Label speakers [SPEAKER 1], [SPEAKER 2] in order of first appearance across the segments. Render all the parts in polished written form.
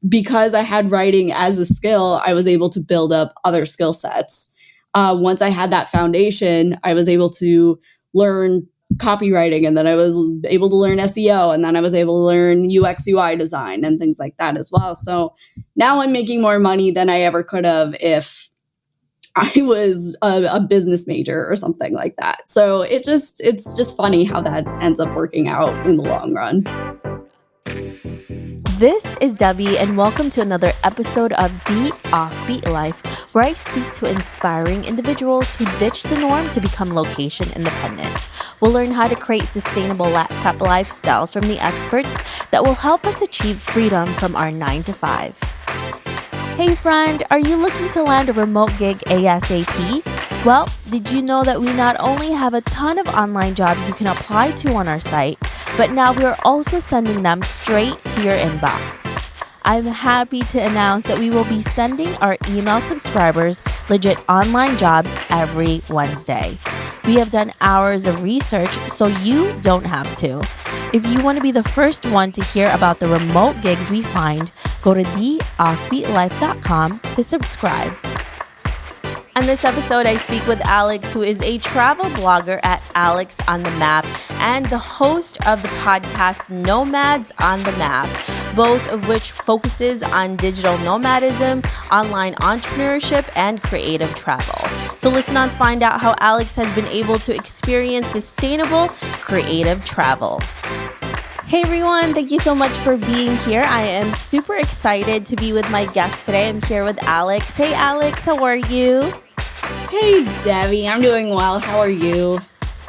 [SPEAKER 1] because I had writing as a skill, I was able to build up other skill sets. Once I had that foundation, I was able to learn copywriting, and then I was able to learn SEO, and then I was able to learn UX UI design and things like that as well. So now I'm making more money than I ever could have if I was a business major or something like that. So it's just funny how that ends up working out in the long run.
[SPEAKER 2] This is Debbie, and welcome to another episode of The Offbeat Life, where I speak to inspiring individuals who ditched the norm to become location independent. We'll learn how to create sustainable laptop lifestyles from the experts that will help us achieve freedom from our 9-to-5. Hey friend, are you looking to land a remote gig ASAP? Well, did you know that we not only have a ton of online jobs you can apply to on our site, but now we're also sending them straight to your inbox. I'm happy to announce that we will be sending our email subscribers legit online jobs every Wednesday. We have done hours of research, so you don't have to. If you want to be the first one to hear about the remote gigs we find, go to theoffbeatlife.com to subscribe. On this episode, I speak with Alex, who is a travel blogger at Alex on the Map and the host of the podcast Nomads on the Map, both of which focuses on digital nomadism, online entrepreneurship, and creative travel. So listen on to find out how Alex has been able to experience sustainable creative travel. Hey everyone, thank you so much for being here. I am super excited to be with my guest today. I'm here with Alex. Hey Alex, how are you?
[SPEAKER 1] Hey Debbie, I'm doing well. How are you?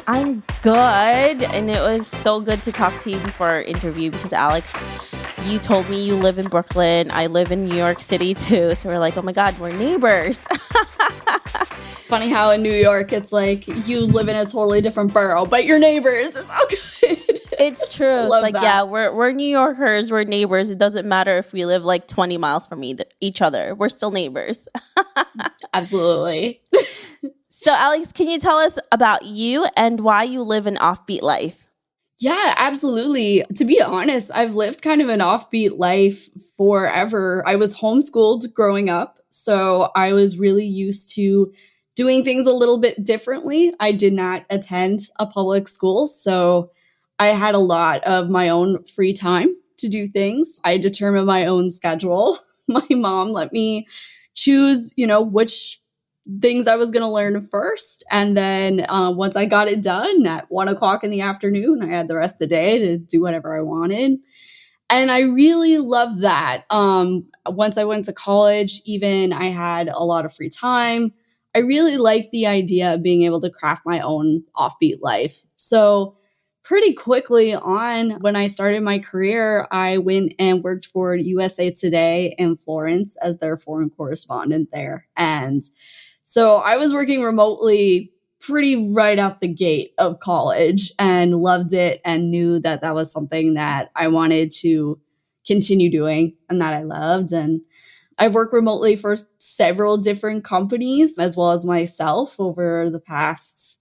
[SPEAKER 2] I'm good, and it was so good to talk to you before our interview because Alex, you told me you live in Brooklyn. I live in New York City too, so we're like, oh my God, we're neighbors.
[SPEAKER 1] It's funny how in New York, it's like you live in a totally different borough, but you're neighbors. It's all good.
[SPEAKER 2] It's true. It's like, that. Yeah, we're New Yorkers. We're neighbors. It doesn't matter if we live like 20 miles from each other. We're still neighbors.
[SPEAKER 1] Absolutely.
[SPEAKER 2] So, Alex, can you tell us about you and why you live an offbeat life?
[SPEAKER 1] Yeah, absolutely. To be honest, I've lived kind of an offbeat life forever. I was homeschooled growing up, so I was really used to doing things a little bit differently. I did not attend a public school, so I had a lot of my own free time to do things. I determined my own schedule. My mom let me choose, which things I was going to learn first. And then once I got it done at 1:00 in the afternoon, I had the rest of the day to do whatever I wanted. And I really loved that. Once I went to college, even I had a lot of free time. I really liked the idea of being able to craft my own offbeat life. So pretty quickly on, when I started my career, I went and worked for USA Today in Florence as their foreign correspondent there. And so I was working remotely pretty right out the gate of college and loved it and knew that that was something that I wanted to continue doing and that I loved. And I've worked remotely for several different companies as well as myself over the past,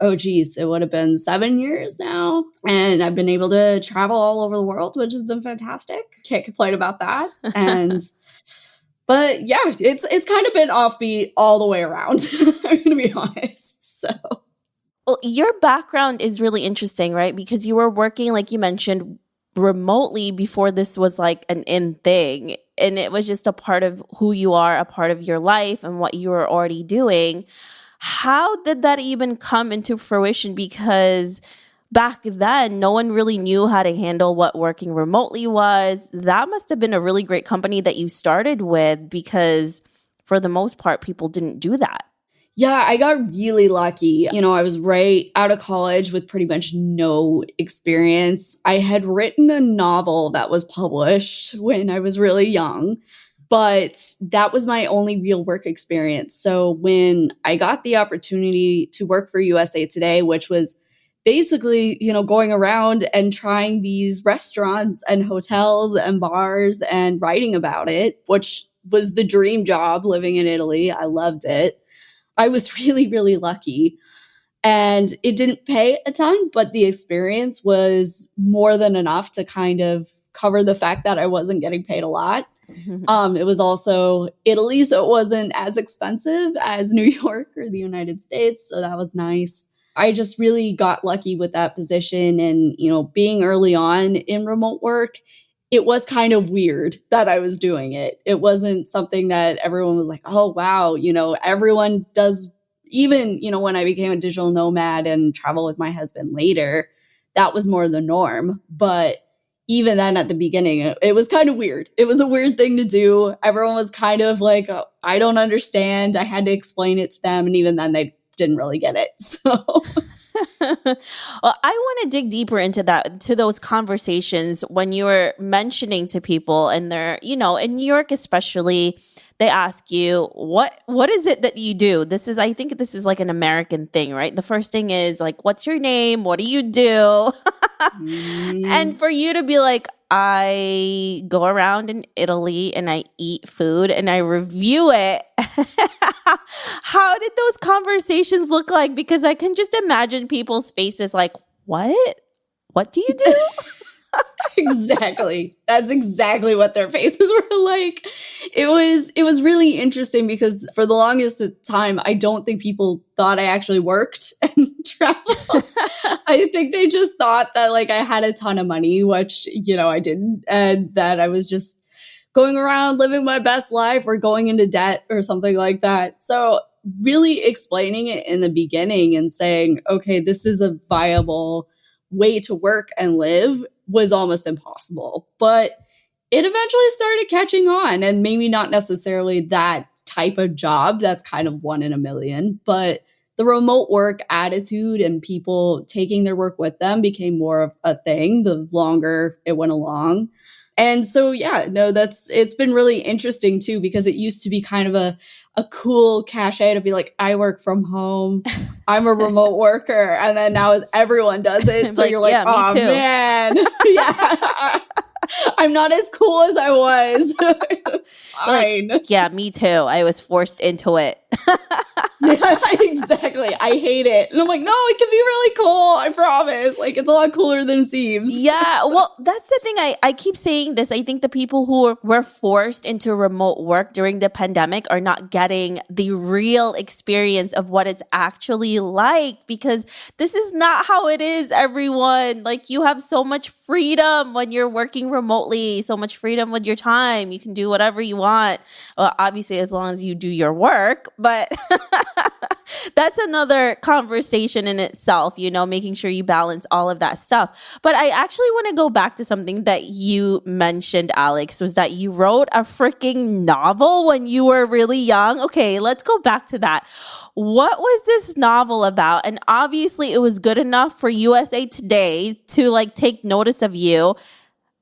[SPEAKER 1] it would have been 7 years now. And I've been able to travel all over the world, which has been fantastic. Can't complain about that. But yeah, it's kind of been offbeat all the way around, I'm going to be honest. So,
[SPEAKER 2] well, your background is really interesting, right? Because you were working, like you mentioned, remotely before this was like an in thing. And it was just a part of who you are, a part of your life and what you were already doing. How did that even come into fruition? Because back then, no one really knew how to handle what working remotely was. That must have been a really great company that you started with because for the most part, people didn't do that.
[SPEAKER 1] Yeah, I got really lucky. I was right out of college with pretty much no experience. I had written a novel that was published when I was really young, but that was my only real work experience. So when I got the opportunity to work for USA Today, which was basically, going around and trying these restaurants and hotels and bars and writing about it, which was the dream job living in Italy. I loved it. I was really, really lucky. And it didn't pay a ton, but the experience was more than enough to kind of cover the fact that I wasn't getting paid a lot. It was also Italy, so it wasn't as expensive as New York or the United States. So that was nice. I just really got lucky with that position. And, being early on in remote work, it was kind of weird that I was doing it. It wasn't something that everyone was like, oh, wow, everyone does. Even, when I became a digital nomad and travel with my husband later, that was more the norm. But even then at the beginning, it was kind of weird. It was a weird thing to do. Everyone was kind of like, oh, I don't understand. I had to explain it to them. And even then they didn't really get it. So
[SPEAKER 2] well, I want to dig deeper into those conversations when you were mentioning to people and they're, in New York especially, they ask you, what is it that you do? I think this is like an American thing, right? The first thing is like, what's your name? What do you do? And for you to be like, I go around in Italy and I eat food and I review it. How did those conversations look like? Because I can just imagine people's faces like, what? What do you do?
[SPEAKER 1] Exactly. That's exactly what their faces were like. It was really interesting because for the longest time, I don't think people thought I actually worked and traveled. I think they just thought that like I had a ton of money, which, I didn't, and that I was just going around living my best life or going into debt or something like that. So really explaining it in the beginning and saying, okay, this is a viable way to work and live was almost impossible. But it eventually started catching on, and maybe not necessarily that type of job that's kind of one in a million, but the remote work attitude and people taking their work with them became more of a thing the longer it went along. And so, it's been really interesting too, because it used to be kind of a cool cachet to be like, I work from home, I'm a remote worker. And then now everyone does it. So you're like,
[SPEAKER 2] yeah,
[SPEAKER 1] oh man, yeah, I'm not as cool as I was. It's fine.
[SPEAKER 2] Like, yeah, me too. I was forced into it.
[SPEAKER 1] Yeah, exactly. I hate it. And I'm like, no, it can be really cool. I promise. Like, it's a lot cooler than it seems.
[SPEAKER 2] Yeah, well, that's the thing. I keep saying this. I think the people who were forced into remote work during the pandemic are not getting the real experience of what it's actually like, because this is not how it is, everyone. Like, you have so much freedom when you're working remotely, so much freedom with your time. You can do whatever you want. Well, obviously, as long as you do your work, but that's another conversation in itself, making sure you balance all of that stuff. But I actually want to go back to something that you mentioned, Alex, was that you wrote a freaking novel when you were really young. Okay, let's go back to that. What was this novel about? And obviously it was good enough for USA Today to like take notice of you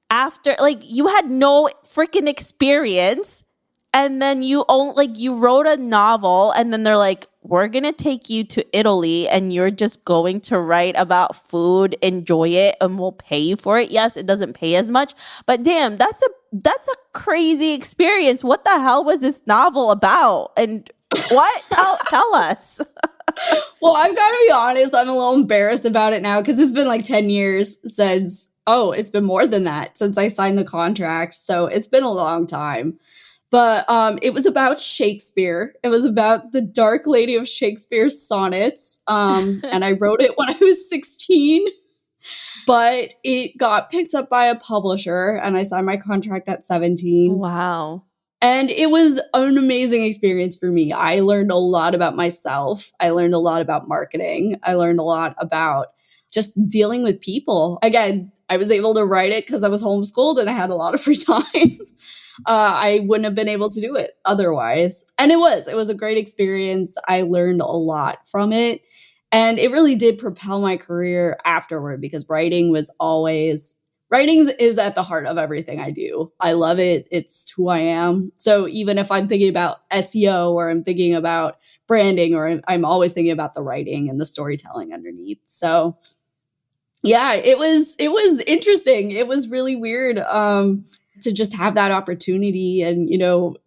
[SPEAKER 2] after like you had no freaking experience. And then you wrote a novel and then they're like, we're going to take you to Italy and you're just going to write about food, enjoy it, and we'll pay you for it. Yes, it doesn't pay as much, but damn, that's a crazy experience. What the hell was this novel about? And what? Tell us.
[SPEAKER 1] Well, I've got to be honest, I'm a little embarrassed about it now because it's been like 10 years since, it's been more than that since I signed the contract. So it's been a long time. But it was about Shakespeare. It was about the Dark Lady of Shakespeare's sonnets. And I wrote it when I was 16. But it got picked up by a publisher and I signed my contract at 17.
[SPEAKER 2] Wow.
[SPEAKER 1] And it was an amazing experience for me. I learned a lot about myself. I learned a lot about marketing. I learned a lot about just dealing with people. Again, I was able to write it because I was homeschooled and I had a lot of free time. I wouldn't have been able to do it otherwise. And it was a great experience. I learned a lot from it. And it really did propel my career afterward because writing is at the heart of everything I do. I love it. It's who I am. So even if I'm thinking about SEO or I'm thinking about branding or I'm always thinking about the writing and the storytelling underneath. So yeah, it was interesting. It was really weird to just have that opportunity. And,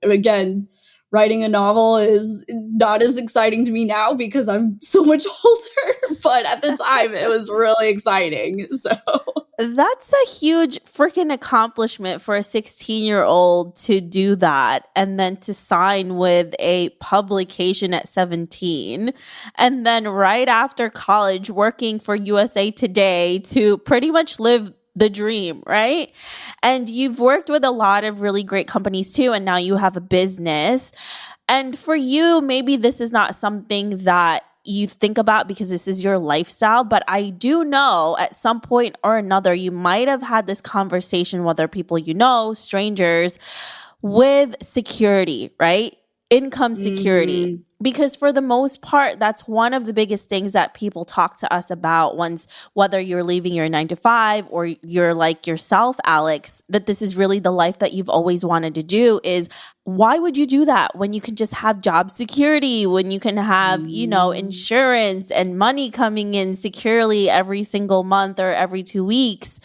[SPEAKER 1] again, writing a novel is not as exciting to me now because I'm so much older. But at the time, it was really exciting. So
[SPEAKER 2] that's a huge freaking accomplishment for a 16-year-old to do that and then to sign with a publication at 17. And then right after college, working for USA Today to pretty much live the dream, right? And you've worked with a lot of really great companies too, and now you have a business. And for you, maybe this is not something that you think about because this is your lifestyle, but I do know at some point or another, you might have had this conversation, whether people you know, strangers, with security, right? Income security. Because for the most part, that's one of the biggest things that people talk to us about once, whether you're leaving your 9 to 5 or you're like yourself, Alex, that this is really the life that you've always wanted to do is why would you do that when you can just have job security, when you can have, insurance and money coming in securely every single month or every 2 weeks?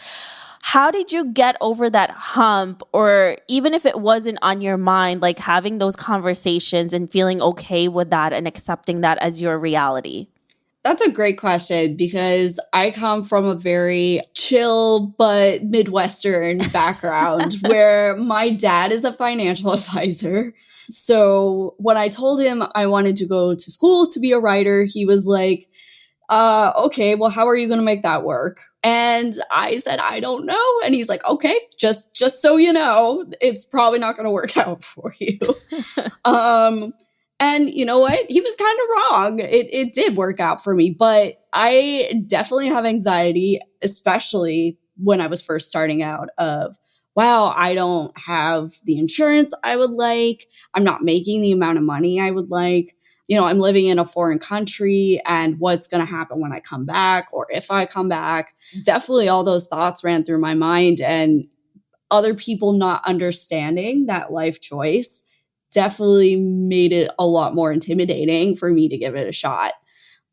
[SPEAKER 2] How did you get over that hump? Or even if it wasn't on your mind, like having those conversations and feeling okay with that and accepting that as your reality?
[SPEAKER 1] That's a great question because I come from a very chill but Midwestern background where my dad is a financial advisor. So when I told him I wanted to go to school to be a writer, he was like, okay, well, how are you going to make that work? And I said, I don't know. And he's like, okay, just so you know, it's probably not going to work out for you. And you know what? He was kind of wrong. It did work out for me, but I definitely have anxiety, especially when I was first starting out of, wow, I don't have the insurance I would like. I'm not making the amount of money I would like. I'm living in a foreign country and what's going to happen when I come back or if I come back. Definitely all those thoughts ran through my mind, and other people not understanding that life choice definitely made it a lot more intimidating for me to give it a shot.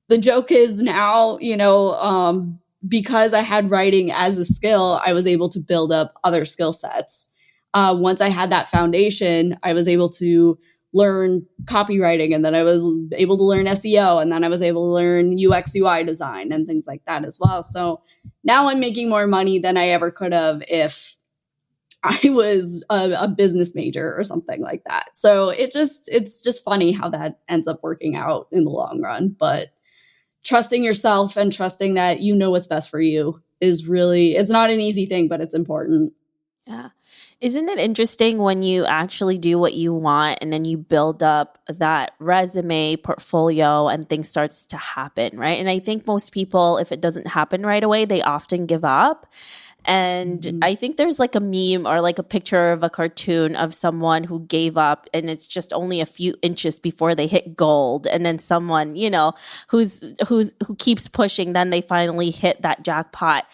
[SPEAKER 1] The joke is now, because I had writing as a skill, I was able to build up other skill sets. Once I had that foundation, I was able to learn copywriting, and then I was able to learn SEO, and then I was able to learn UX UI design and things like that as well. So now I'm making more money than I ever could have if I was a business major or something like that. So it's just funny how that ends up working out in the long run. But trusting yourself and trusting that you know what's best for you is really, it's not an easy thing, but it's important.
[SPEAKER 2] Yeah. Isn't it interesting when you actually do what you want and then you build up that resume, portfolio, and things starts to happen, right? And I think most people, if it doesn't happen right away, they often give up. And I think there's like a meme or like a picture of a cartoon of someone who gave up and it's just only a few inches before they hit gold. And then someone, who keeps pushing, then they finally hit that jackpot.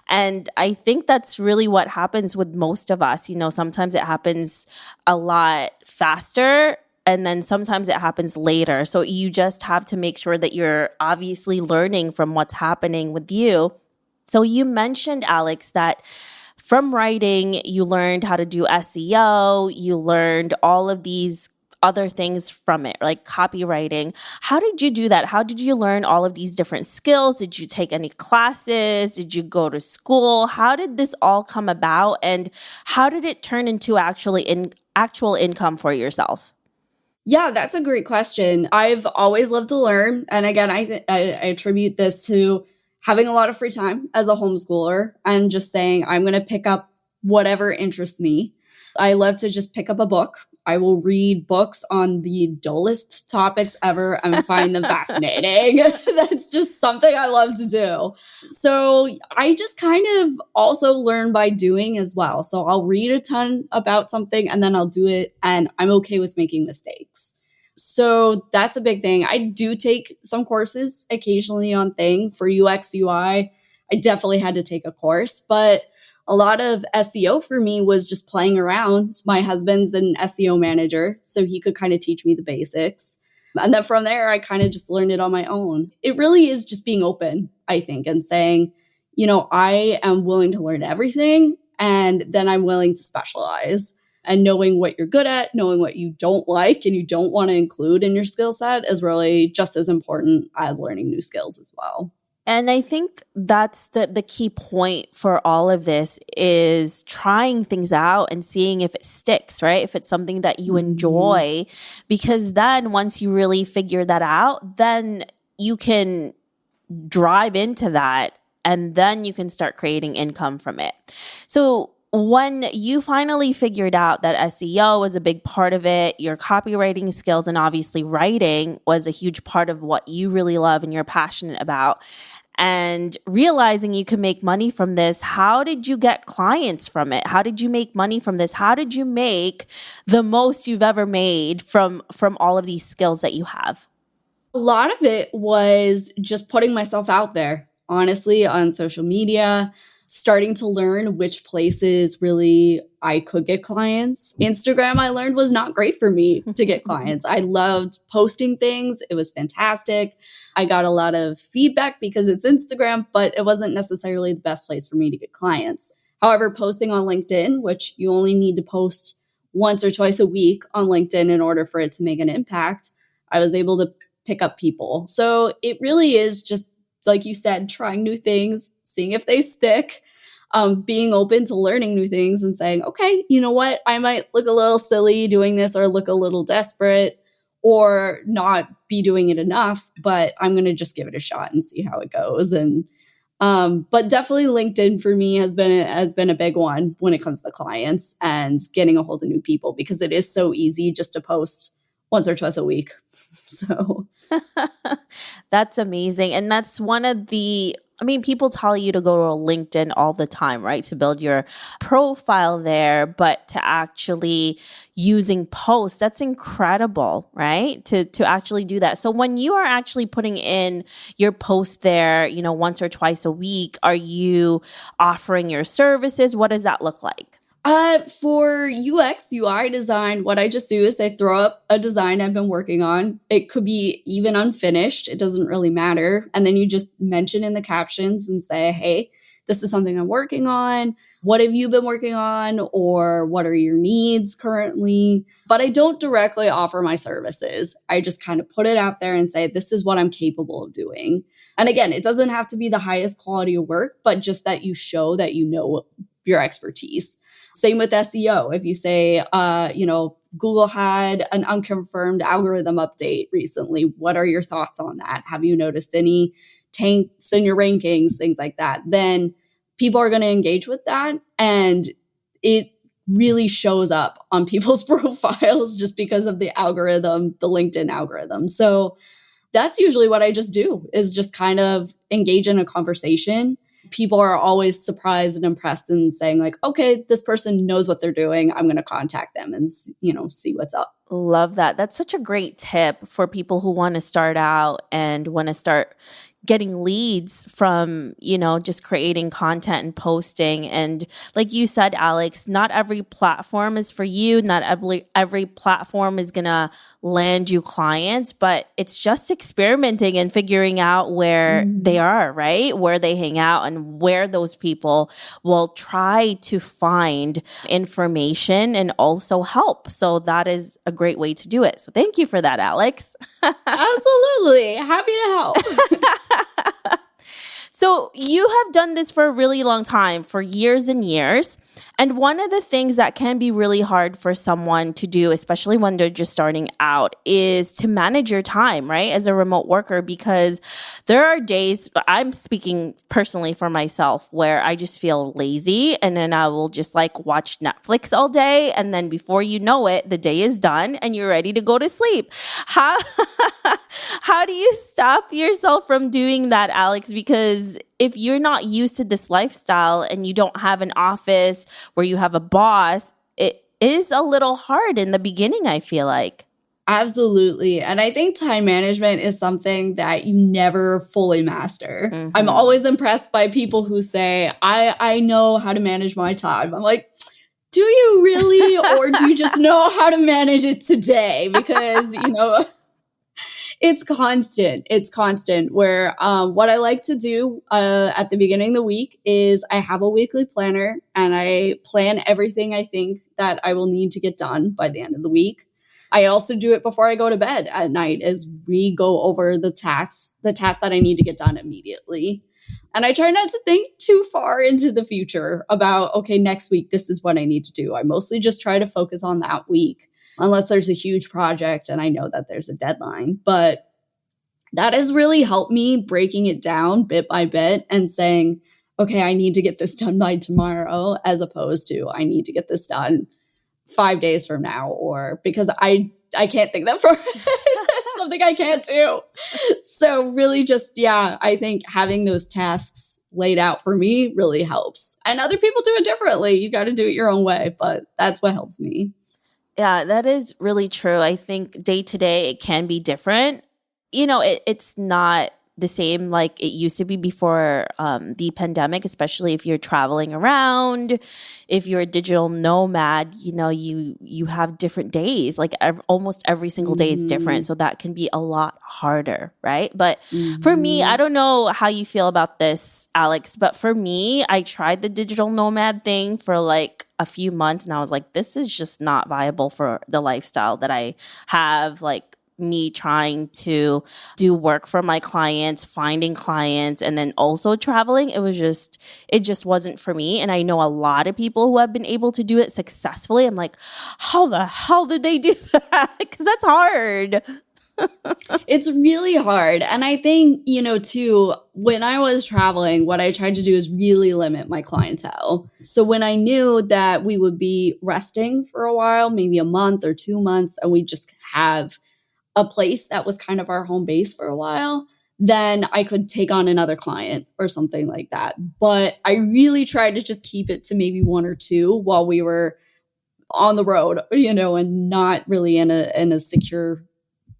[SPEAKER 2] And I think that's really what happens with most of us. Sometimes it happens a lot faster and then sometimes it happens later. So you just have to make sure that you're obviously learning from what's happening with you. So you mentioned, Alex, that from writing, you learned how to do SEO, you learned all of these other things from it, like copywriting. How did you do that? How did you learn all of these different skills? Did you take any classes? Did you go to school? How did this all come about? And how did it turn into actual income for yourself?
[SPEAKER 1] Yeah, that's a great question. I've always loved to learn. And again, I attribute this to having a lot of free time as a homeschooler and just saying, I'm going to pick up whatever interests me. I love to just pick up a book. I will read books on the dullest topics ever and find them fascinating. That's just something I love to do. So I just kind of also learn by doing as well. So I'll read a ton about something and then I'll do it, and I'm okay with making mistakes. So that's a big thing. I do take some courses occasionally on things. For UX, UI, I definitely had to take a course, but a lot of SEO for me was just playing around. My husband's an SEO manager, so he could kind of teach me the basics. And then from there, I kind of just learned it on my own. It really is just being open, I think, and saying, I am willing to learn everything, and then I'm willing to specialize. And knowing what you're good at, knowing what you don't like and you don't want to include in your skill set is really just as important as learning new skills as well.
[SPEAKER 2] And I think that's the key point for all of this is trying things out and seeing if it sticks, right? If it's something that you enjoy, because then once you really figure that out, then you can drive into that and then you can start creating income from it. So when you finally figured out that SEO was a big part of it, your copywriting skills and obviously writing was a huge part of what you really love and you're passionate about, and realizing you can make money from this, how did you get clients from it? How did you make money from this? How did you make the most you've ever made from all of these skills that you have?
[SPEAKER 1] A lot of it was just putting myself out there, honestly, on social media, starting to learn which places really I could get clients. Instagram, I learned, was not great for me to get clients. I loved posting things. It was fantastic. I got a lot of feedback because it's Instagram, but it wasn't necessarily the best place for me to get clients. However, posting on LinkedIn, which you only need to post once or twice a week on LinkedIn in order for it to make an impact, I was able to pick up people. So it really is just, like you said, trying new things, seeing if they stick, being open to learning new things and saying, okay, you know what? I might look a little silly doing this or look a little desperate or not be doing it enough, but I'm going to just give it a shot and see how it goes. And but definitely LinkedIn for me has been a big one when it comes to clients and getting a hold of new people, because it is so easy just to post once or twice a week. So
[SPEAKER 2] that's amazing. And that's one of people tell you to go to LinkedIn all the time, right? To build your profile there, but to actually using posts, that's incredible, right? To actually do that. So when you are actually putting in your post there, once or twice a week, are you offering your services? What does that look like?
[SPEAKER 1] For UX, UI design, what I just do is I throw up a design I've been working on. It could be even unfinished. It doesn't really matter. And then you just mention in the captions and say, hey, this is something I'm working on. What have you been working on? Or what are your needs currently? But I don't directly offer my services. I just kind of put it out there and say, this is what I'm capable of doing. And again, it doesn't have to be the highest quality of work, but just that you show that you know your expertise. Same with SEO. If you say, Google had an unconfirmed algorithm update recently, what are your thoughts on that? Have you noticed any tanks in your rankings, things like that? Then people are going to engage with that. And it really shows up on people's profiles just because of the algorithm, the LinkedIn algorithm. So that's usually what I just do, is just kind of engage in a conversation. People are always surprised and impressed and saying like, okay, this person knows what they're doing. I'm going to contact them and, see what's up.
[SPEAKER 2] Love that. That's such a great tip for people who want to start out and want to start getting leads from, just creating content and posting. And like you said, Alex, not every platform is for you. Not every platform is going to land you clients, but it's just experimenting and figuring out where they are, right? Where they hang out and where those people will try to find information and also help. So that is a great way to do it. So thank you for that, Alex.
[SPEAKER 1] Absolutely. Happy to help.
[SPEAKER 2] So you have done this for a really long time, for years and years. And one of the things that can be really hard for someone to do, especially when they're just starting out, is to manage your time, right? As a remote worker, because there are days, I'm speaking personally for myself, where I just feel lazy and then I will just watch Netflix all day. And then before you know it, the day is done and you're ready to go to sleep. How do you stop yourself from doing that, Alex? Because if you're not used to this lifestyle and you don't have an office where you have a boss, it is a little hard in the beginning, I feel like.
[SPEAKER 1] Absolutely. And I think time management is something that you never fully master. I'm always impressed by people who say, I know how to manage my time. I'm like, do you really? Or do you just know how to manage it today? Because, It's constant. It's constant where what I like to do at the beginning of the week is I have a weekly planner and I plan everything I think that I will need to get done by the end of the week. I also do it before I go to bed at night as we go over the tasks that I need to get done immediately. And I try not to think too far into the future about, okay, next week, this is what I need to do. I mostly just try to focus on that week, unless there's a huge project and I know that there's a deadline. But that has really helped me breaking it down bit by bit and saying, okay, I need to get this done by tomorrow, as opposed to I need to get this done 5 days from now, or because I can't think that far. That's something I can't do. So really just, yeah, I think having those tasks laid out for me really helps. And other people do it differently. You got to do it your own way, but that's what helps me.
[SPEAKER 2] Yeah, that is really true. I think day to day it can be different. It's not the same like it used to be before the pandemic, especially if you're traveling around, if you're a digital nomad, you have different days, like almost every single day is different. So that can be a lot harder, right? But for me, I don't know how you feel about this, Alex, but for me, I tried the digital nomad thing for like a few months and I was like, this is just not viable for the lifestyle that I have, like me trying to do work for my clients, finding clients, and then also traveling. It just wasn't for me. And I know a lot of people who have been able to do it successfully. I'm like, how the hell did they do that? Because that's hard.
[SPEAKER 1] It's really hard. And I think, too, when I was traveling, what I tried to do is really limit my clientele. So when I knew that we would be resting for a while, maybe a month or 2 months, and we just have a place that was kind of our home base for a while, then I could take on another client or something like that. But I really tried to just keep it to maybe 1 or 2 while we were on the road, and not really in a secure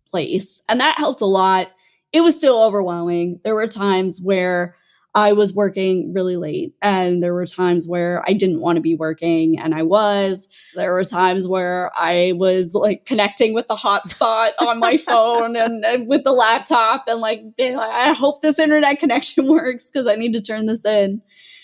[SPEAKER 1] place. And that helped a lot. It was still overwhelming. There were times where I was working really late, and there were times where I didn't want to be working and I was. There were times where I was like connecting with the hotspot on my phone and with the laptop and like, I hope this internet connection works because I need to turn this in.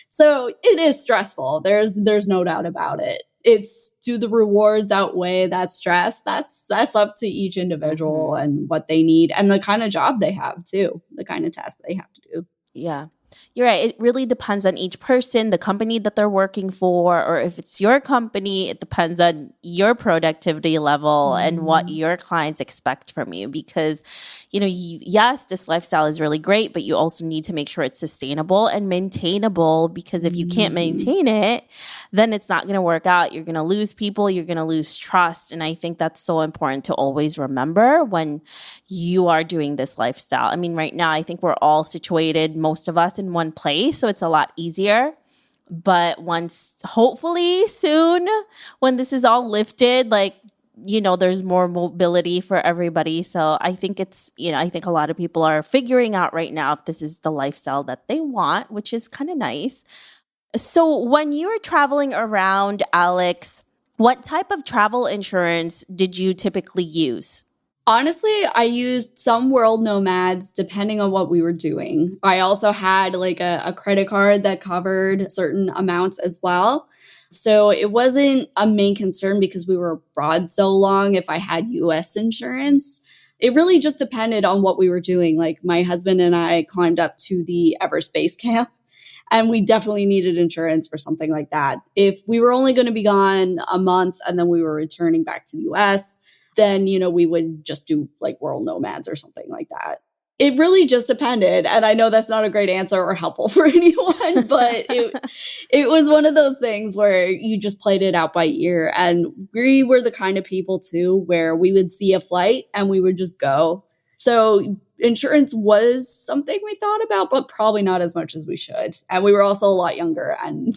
[SPEAKER 1] So it is stressful. There's no doubt about it. It's, do the rewards outweigh that stress? That's up to each individual and what they need and the kind of job they have too, the kind of task they have to do.
[SPEAKER 2] Yeah. You're right. It really depends on each person, the company that they're working for, or if it's your company, it depends on your productivity level and what your clients expect from you. Because, yes, this lifestyle is really great, but you also need to make sure it's sustainable and maintainable, because if you can't maintain it, then it's not going to work out. You're going to lose people. You're going to lose trust. And I think that's so important to always remember when you are doing this lifestyle. I mean, right now, I think we're all situated, most of us, in one place, so it's a lot easier. But once, hopefully soon, when this is all lifted, there's more mobility for everybody. So I think I think a lot of people are figuring out right now if this is the lifestyle that they want, which is kind of nice. So when you were traveling around, Alex, what type of travel insurance did you typically use?
[SPEAKER 1] Honestly, I used some World Nomads depending on what we were doing. I also had like a credit card that covered certain amounts as well. So it wasn't a main concern because we were abroad so long if I had US insurance. It really just depended on what we were doing. Like my husband and I climbed up to the Everest Base Camp, and we definitely needed insurance for something like that. If we were only going to be gone a month and then we were returning back to the US, then, we would just do like World Nomads or something like that. It really just depended. And I know that's not a great answer or helpful for anyone, but it was one of those things where you just played it out by ear. And we were the kind of people too, where we would see a flight and we would just go. So insurance was something we thought about, but probably not as much as we should. And we were also a lot younger and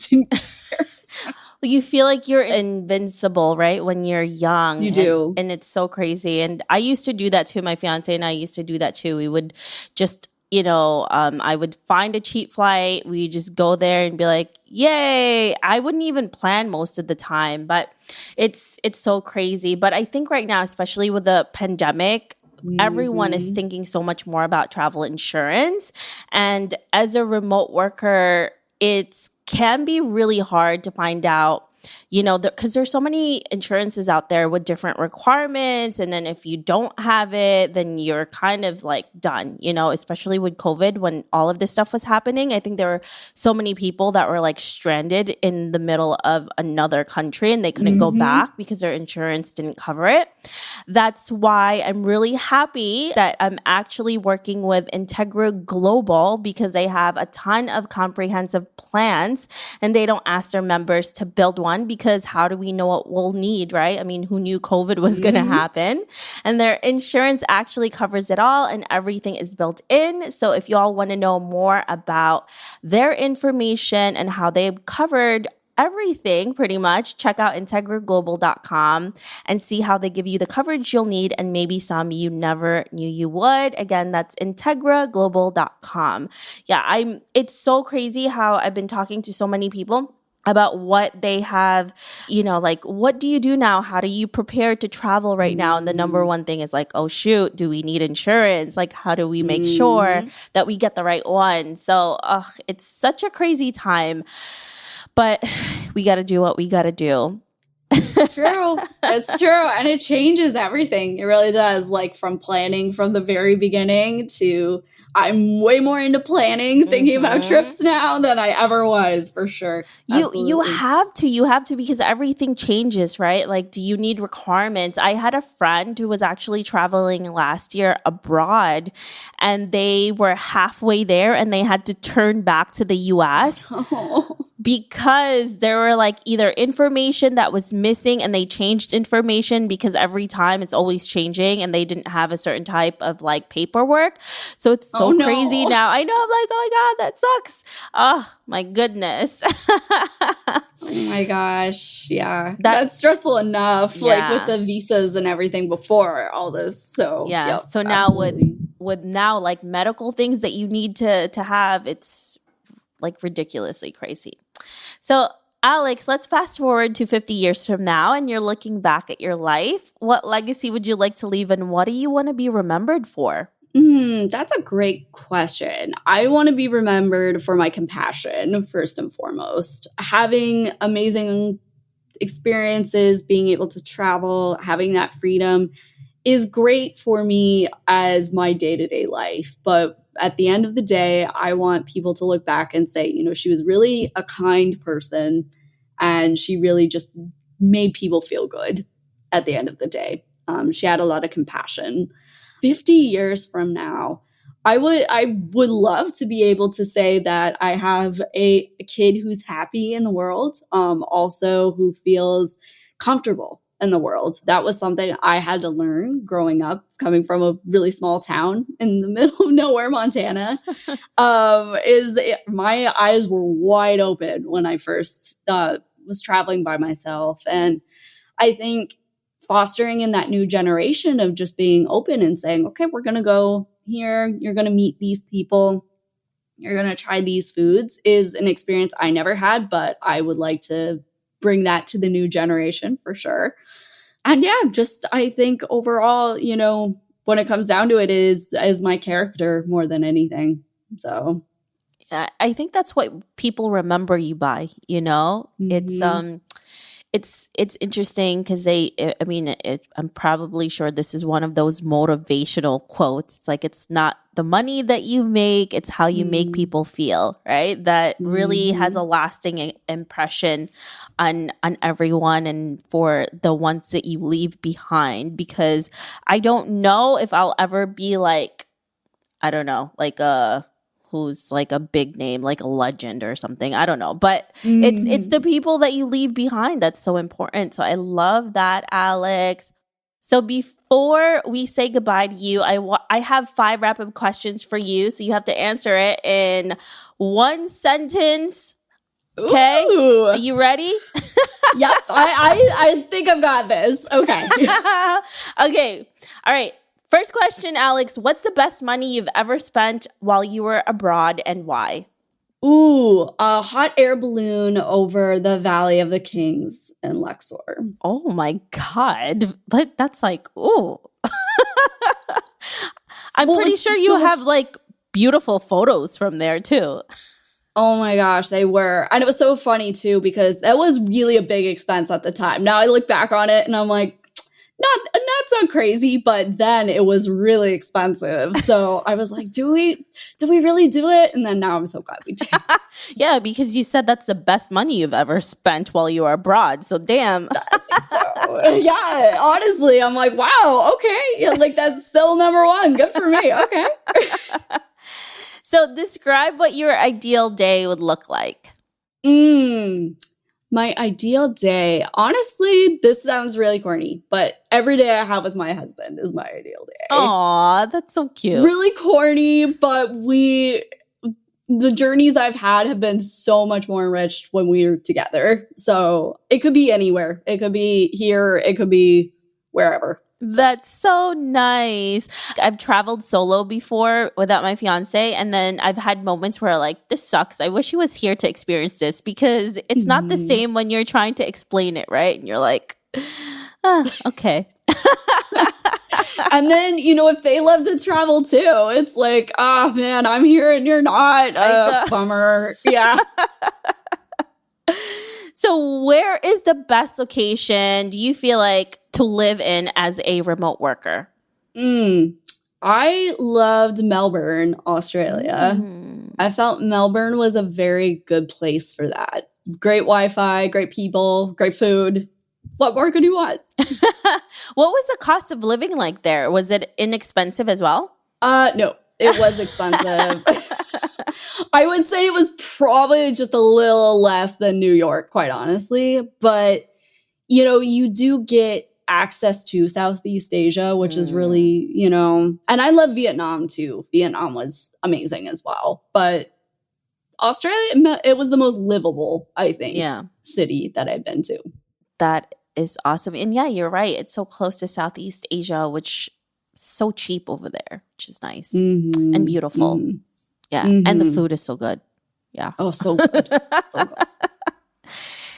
[SPEAKER 2] You feel like you're invincible, right? When you're young.
[SPEAKER 1] You do.
[SPEAKER 2] And it's so crazy. And I used to do that too. My fiance and I used to do that too. We would just, I would find a cheap flight. We just go there and be like, yay. I wouldn't even plan most of the time, but it's so crazy. But I think right now, especially with the pandemic, everyone is
[SPEAKER 1] Mhm.
[SPEAKER 2] thinking so much more about travel insurance. And as a remote worker, it can be really hard to find out, because there's so many insurances out there with different requirements. And then if you don't have it, then you're kind of like done, especially with COVID when all of this stuff was happening. I think there were so many people that were like stranded in the middle of another country and they couldn't go
[SPEAKER 1] Mhm.
[SPEAKER 2] back because their insurance didn't cover it. That's why I'm really happy that I'm actually working with Integra Global because they have a ton of comprehensive plans and they don't ask their members to build one because how do we know what we'll need, right? I mean, who knew COVID was going to
[SPEAKER 1] Mhm.
[SPEAKER 2] happen? And their insurance actually covers it all and everything is built in. So if you all want to know more about their information and how they've covered everything pretty much, check out integraglobal.com and see how they give you the coverage you'll need and maybe some you never knew you would. Again, that's integraglobal.com. Yeah, it's so crazy how I've been talking to so many people about what they have, like, what do you do now? How do you prepare to travel right now? And the number one thing is like, oh, shoot, do we need insurance? Like, how do we make sure
[SPEAKER 1] Mhm.
[SPEAKER 2] that we get the right one? So, it's such a crazy time, but we got to do what we got to do.
[SPEAKER 1] It's true. It's true. And it changes everything. It really does. Like from planning from the very beginning to I'm way more into planning, thinking about
[SPEAKER 2] Mm-hmm.
[SPEAKER 1] trips now than I ever was, for sure.
[SPEAKER 2] You
[SPEAKER 1] Absolutely.
[SPEAKER 2] have to because everything changes, right? Like, do you need requirements? I had a friend who was actually traveling last year abroad and they were halfway there and they had to turn back to the US
[SPEAKER 1] Oh.
[SPEAKER 2] because there were like either information that was missing and they changed information because every time it's always changing and they didn't have a certain type of like paperwork. So it's
[SPEAKER 1] Oh
[SPEAKER 2] so crazy
[SPEAKER 1] no.
[SPEAKER 2] now. I know, I'm like, oh my God, that sucks. Oh my goodness.
[SPEAKER 1] Oh my gosh. Yeah.
[SPEAKER 2] That,
[SPEAKER 1] That's stressful enough, like with
[SPEAKER 2] yeah.
[SPEAKER 1] the visas and everything before all this. So,
[SPEAKER 2] Yeah.
[SPEAKER 1] yep,
[SPEAKER 2] So now
[SPEAKER 1] absolutely.
[SPEAKER 2] with now like medical things that you need to have, it's like ridiculously crazy. So Alex, let's fast forward to 50 years from now and you're looking back at your life. What legacy would you like to leave and what do you want to be remembered for?
[SPEAKER 1] That's a great question. I want to be remembered for my compassion, first and foremost. Having amazing experiences, being able to travel, having that freedom is great for me as my day to day life. But at the end of the day, I want people to look back and say, she was really a kind person and she really just made people feel good at the end of the day. She had a lot of compassion. 50 years from now, I would love to be able to say that I have a kid who's happy in the world, also who feels comfortable in the world. That was something I had to learn growing up, coming from a really small town in the middle of nowhere, Montana. My eyes were wide open when I first was traveling by myself, and I think fostering in that new generation of just being open and saying, okay, we're going to go here. You're going to meet these people. You're going to try these foods is an experience I never had, but I would like to bring that to the new generation for sure. And yeah, just I think overall, when it comes down to it is my character more than anything. So,
[SPEAKER 2] I think that's what people remember you by,
[SPEAKER 1] mhm.
[SPEAKER 2] It's interesting because I'm probably sure this is one of those motivational quotes. It's like, it's not the money that you make, it's how you make
[SPEAKER 1] Mhm.
[SPEAKER 2] people feel, right? That really has a
[SPEAKER 1] Mhm.
[SPEAKER 2] lasting impression on everyone and for the ones that you leave behind. Because I don't know if I'll ever be like, I don't know, like who's like a big name, like a legend or something. I don't know. But it's the
[SPEAKER 1] Mhm.
[SPEAKER 2] people that you leave behind that's so important. So I love that, Alex. So before we say goodbye to you, I have 5 rapid questions for you. So you have to answer it in one sentence. Okay?
[SPEAKER 1] Ooh.
[SPEAKER 2] Are you ready?
[SPEAKER 1] Yep. I think I've got this. Okay.
[SPEAKER 2] Okay. All right. First question, Alex. What's the best money you've ever spent while you were abroad and why?
[SPEAKER 1] Ooh, a hot air balloon over the Valley of the Kings in Luxor.
[SPEAKER 2] Oh my God. That's like, ooh. I'm pretty sure you have like beautiful photos from there too.
[SPEAKER 1] Oh my gosh, they were. And it was so funny too, because that was really a big expense at the time. Now I look back on it and I'm like, not so crazy, but then it was really expensive. So I was like, do we really do it? And then now I'm so glad we did.
[SPEAKER 2] Yeah, because you said that's the best money you've ever spent while you were abroad. So damn.
[SPEAKER 1] I think so. Yeah, honestly, I'm like, wow, okay. Yeah, like that's still number one. Good for me. Okay.
[SPEAKER 2] So describe what your ideal day would look like.
[SPEAKER 1] My ideal day. Honestly, this sounds really corny, but every day I have with my husband is my ideal day.
[SPEAKER 2] Aw, that's so cute.
[SPEAKER 1] Really corny, but the journeys I've had have been so much more enriched when we're together. So it could be anywhere. It could be here. It could be wherever.
[SPEAKER 2] That's so nice. I've traveled solo before without my fiance, and then I've had moments where like, this sucks. I wish he was here to experience this, because it's not the same when you're trying to explain it, right? And you're like, okay.
[SPEAKER 1] And then, if they love to travel too, it's like, oh man, I'm here and you're not. Bummer. Yeah.
[SPEAKER 2] So where is the best location, do you feel like, to live in as a remote worker?
[SPEAKER 1] I loved Melbourne, Australia. I felt Melbourne was a very good place for that. Great Wi-Fi, great people, great food. What more could you want?
[SPEAKER 2] What was the cost of living like there? Was it inexpensive as well?
[SPEAKER 1] No, it was expensive. I would say it was probably just a little less than New York, quite honestly. But, you do get access to Southeast Asia, which is really, and I love Vietnam too. Vietnam was amazing as well. But Australia, it was the most livable, I think, city that I've been to.
[SPEAKER 2] That is awesome. And yeah, you're right. It's so close to Southeast Asia, which is so cheap over there, which is nice and beautiful. Yeah. And the food is so good. Yeah.
[SPEAKER 1] Oh, so good. So good.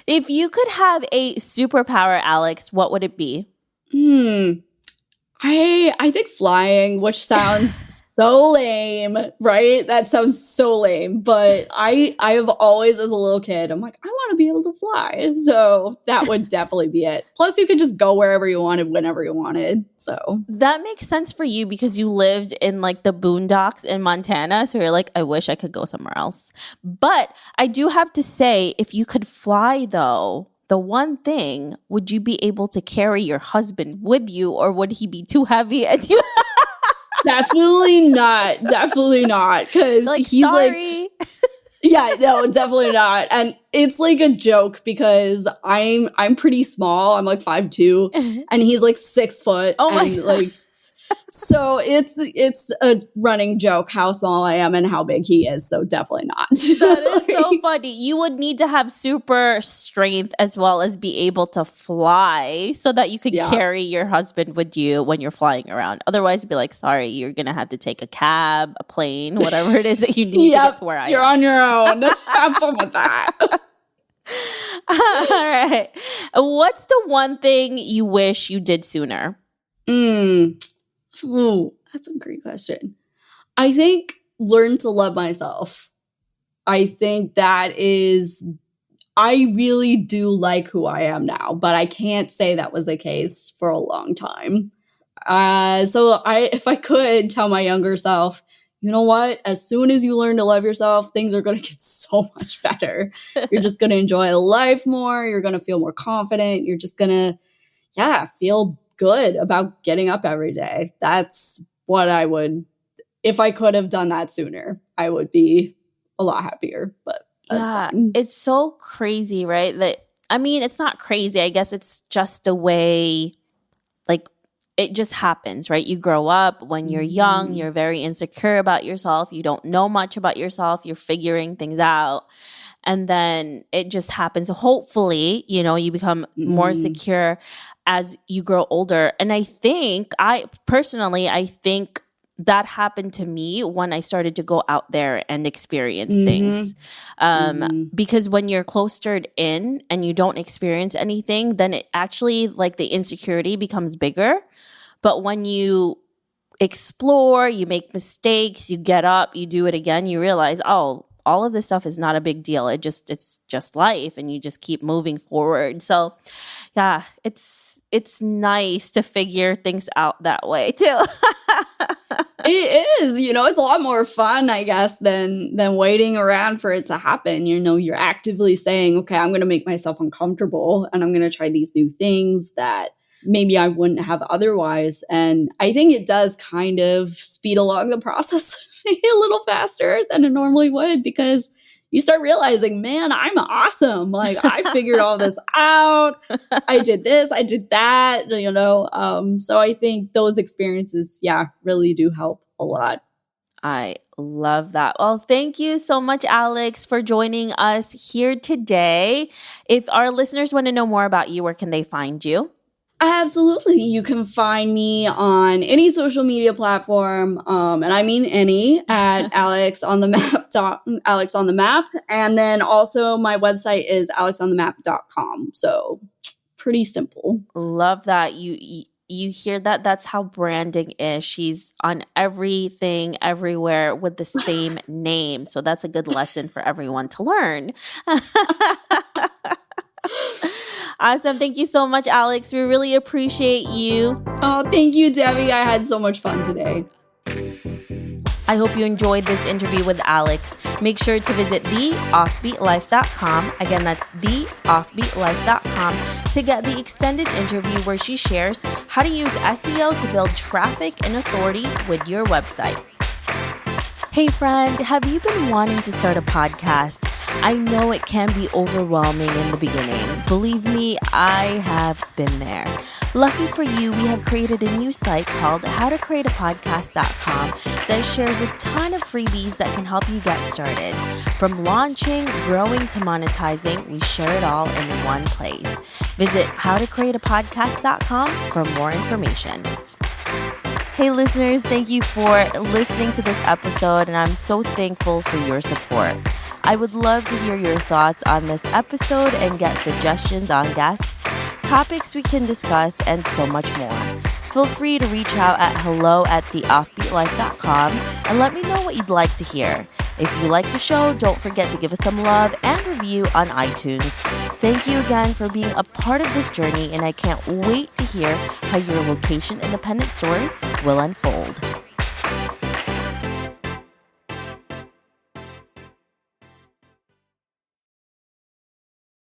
[SPEAKER 2] If you could have a superpower, Alex, what would it be?
[SPEAKER 1] I think flying, which sounds so lame, right? That sounds so lame. But I've always, as a little kid, I'm like, I want to be able to fly. So that would definitely be it. Plus, you could just go wherever you wanted, whenever you wanted. So
[SPEAKER 2] that makes sense for you because you lived in like the boondocks in Montana. So you're like, I wish I could go somewhere else. But I do have to say, if you could fly though, the one thing, would you be able to carry your husband with you, or would he be too heavy and you?
[SPEAKER 1] Definitely not. Definitely not. Because
[SPEAKER 2] like,
[SPEAKER 1] he's
[SPEAKER 2] sorry.
[SPEAKER 1] like, yeah, no, definitely not. And it's like a joke because I'm pretty small. I'm like 5'2", and he's like 6 foot.
[SPEAKER 2] Oh my
[SPEAKER 1] and
[SPEAKER 2] God.
[SPEAKER 1] like, so it's a running joke how small I am and how big he is. So definitely not.
[SPEAKER 2] That is so funny. You would need to have super strength as well as be able to fly so that you could carry your husband with you when you're flying around. Otherwise, it'd be like, sorry, you're going to have to take a cab, a plane, whatever it is that you need to get to where I am.
[SPEAKER 1] You're on your own. Have fun with that.
[SPEAKER 2] All right. What's the one thing you wish you did sooner?
[SPEAKER 1] Ooh, that's a great question. I think learn to love myself. I think I really do like who I am now, but I can't say that was the case for a long time. So if I could tell my younger self, you know what? As soon as you learn to love yourself, things are going to get so much better. You're just going to enjoy life more. You're going to feel more confident. You're just going to, feel good about getting up every day. That's what I would, if I could have done that sooner, I would be a lot happier. But that's fine.
[SPEAKER 2] It's so crazy, right? It's not crazy. I guess it's just a way, like, it just happens, right? You grow up when you're young, you're very insecure about yourself. You don't know much about yourself. You're figuring things out. And then it just happens. Hopefully, you become more secure as you grow older. And I think that happened to me when I started to go out there and experience things. Because when you're cloistered in and you don't experience anything, then it actually, like, the insecurity becomes bigger. But when you explore, you make mistakes, you get up, you do it again, you realize, oh, all of this stuff is not a big deal. It's just life, and you just keep moving forward. So yeah, it's nice to figure things out that way too.
[SPEAKER 1] It is, it's a lot more fun, I guess, than waiting around for it to happen. You're actively saying, okay, I'm going to make myself uncomfortable and I'm going to try these new things that maybe I wouldn't have otherwise. And I think it does kind of speed along the process a little faster than it normally would, because you start realizing, man, I'm awesome. Like, I figured all this out. I did this, I did that, So I think those experiences, really do help a lot.
[SPEAKER 2] I love that. Well, thank you so much, Alex, for joining us here today. If our listeners want to know more about you, where can they find you?
[SPEAKER 1] Absolutely. You can find me on any social media platform, and I mean any, at Alex on the Map. And then also my website is alexonthemap.com. So pretty simple.
[SPEAKER 2] Love that. You hear that? That's how branding is. She's on everything, everywhere with the same name. So that's a good lesson for everyone to learn. Awesome. Thank you so much, Alex. We really appreciate you.
[SPEAKER 1] Oh, thank you, Debbie. I had so much fun today.
[SPEAKER 2] I hope you enjoyed this interview with Alex. Make sure to visit theoffbeatlife.com. Again, that's theoffbeatlife.com to get the extended interview where she shares how to use SEO to build traffic and authority with your website. Hey friend, have you been wanting to start a podcast? I know it can be overwhelming in the beginning. Believe me, I have been there. Lucky for you, we have created a new site called howtocreateapodcast.com that shares a ton of freebies that can help you get started. From launching, growing to monetizing, we share it all in one place. Visit howtocreateapodcast.com for more information. Hey listeners, thank you for listening to this episode, and I'm so thankful for your support. I would love to hear your thoughts on this episode and get suggestions on guests, topics we can discuss, and so much more. Feel free to reach out at hello@theoffbeatlife.com and let me know what you'd like to hear. If you like the show, don't forget to give us some love and review on iTunes. Thank you again for being a part of this journey, and I can't wait to hear how your location independent story will unfold.